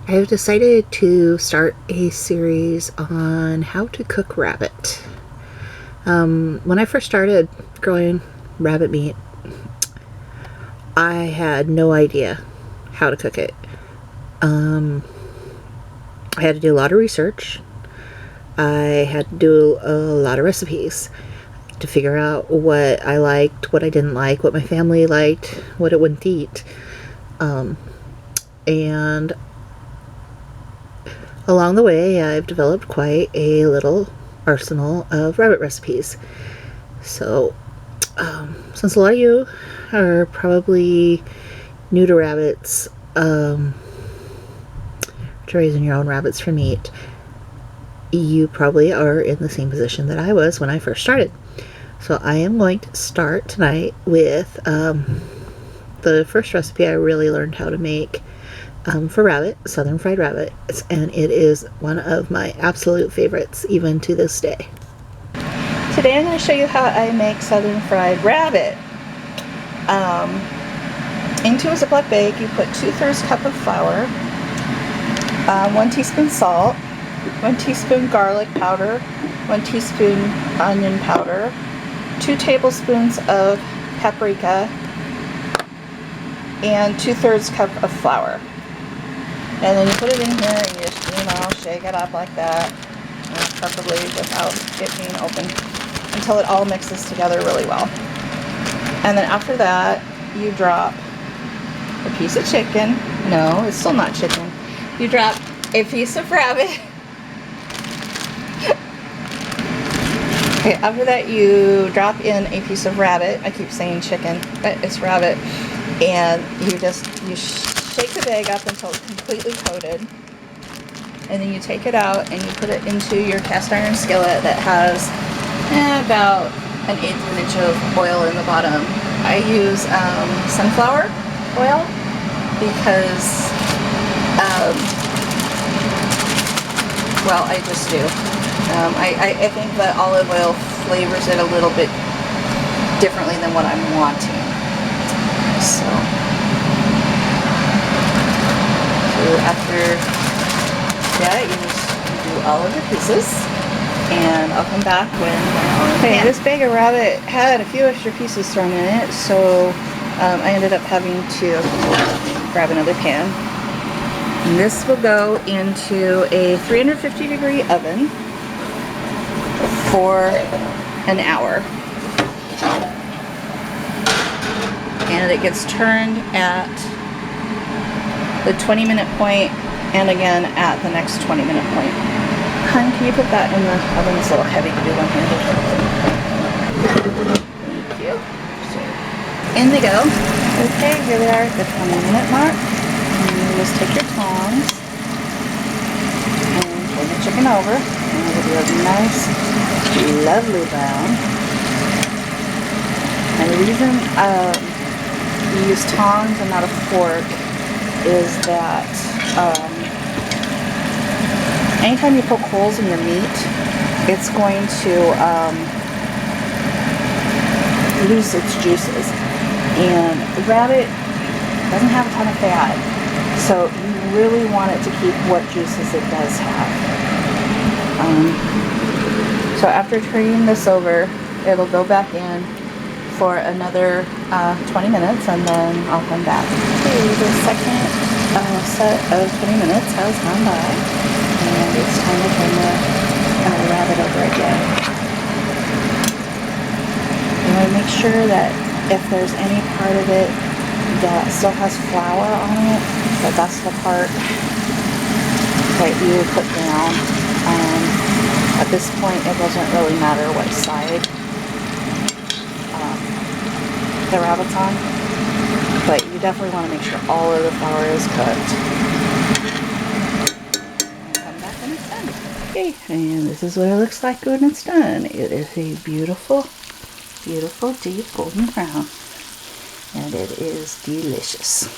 I've decided to start a series on how to cook rabbit. When I first started growing rabbit meat, I had no idea how to cook it. I had to do a lot of research. I had to do a lot of recipes to figure out what I liked, what I didn't like, what my family liked, what it wouldn't eat. And along the way, I've developed quite a little arsenal of rabbit recipes. So, since a lot of you are probably new to rabbits, to raising your own rabbits for meat, you probably are in the same position that I was when I first started. So I am going to start tonight with the first recipe I really learned how to make for rabbit, southern fried rabbit, and it is one of my absolute favorites even to this day. Today I'm going to show you how I make southern fried rabbit. Into a Ziploc bag you put 2/3 cup of flour, 1 teaspoon salt, 1 teaspoon garlic powder, 1 teaspoon onion powder, 2 tablespoons of paprika, and 2/3 cup of flour. And then you put it in here and you just, shake it up like that, preferably without it being open, until it all mixes together really well. And then after that, you drop a piece of chicken. No, it's still not chicken. You drop a piece of rabbit. Okay, after that you drop in a piece of rabbit. I keep saying chicken, but it's rabbit. And you shake the bag up until it's completely coated. And then you take it out and you put it into your cast iron skillet that has about 1/8 of an inch of oil in the bottom. I use sunflower oil because, well, I just do. I think that olive oil flavors it a little bit differently than what I'm wanting. So after that, you just do all of the pieces, and I'll come back when they're on the pan. This bag of rabbit had a few extra pieces thrown in it, so I ended up having to grab another pan. And this will go into a 350-degree oven for an hour. And it gets turned at the 20-minute point and again at the next 20-minute point. Hun, can you put that in the oven? It's a little heavy to do one-handed. Thank you. In they go. Okay, here they are at the 20-minute mark. And you just take your tongs and turn the chicken over. And it'll be a nice, lovely brown. And the reason you use tongs and not a fork is that anytime you poke holes in your meat, it's going to lose its juices. And the rabbit doesn't have a ton of fat, so you really want it to keep what juices it does have. So after turning this over, it'll go back in for another 20 minutes, and then I'll come back. Okay, the second set of 20 minutes has gone by, and it's time to turn the rabbit over again. You want to make sure that if there's any part of it that still has flour on it, that's the part that you put down. At this point, it doesn't really matter what side the rabbit's on, but you definitely want to make sure all of the flour is cooked. Come back when it's done. Okay, and this is what it looks like when it's done. It is a beautiful, beautiful deep golden brown, and it is delicious.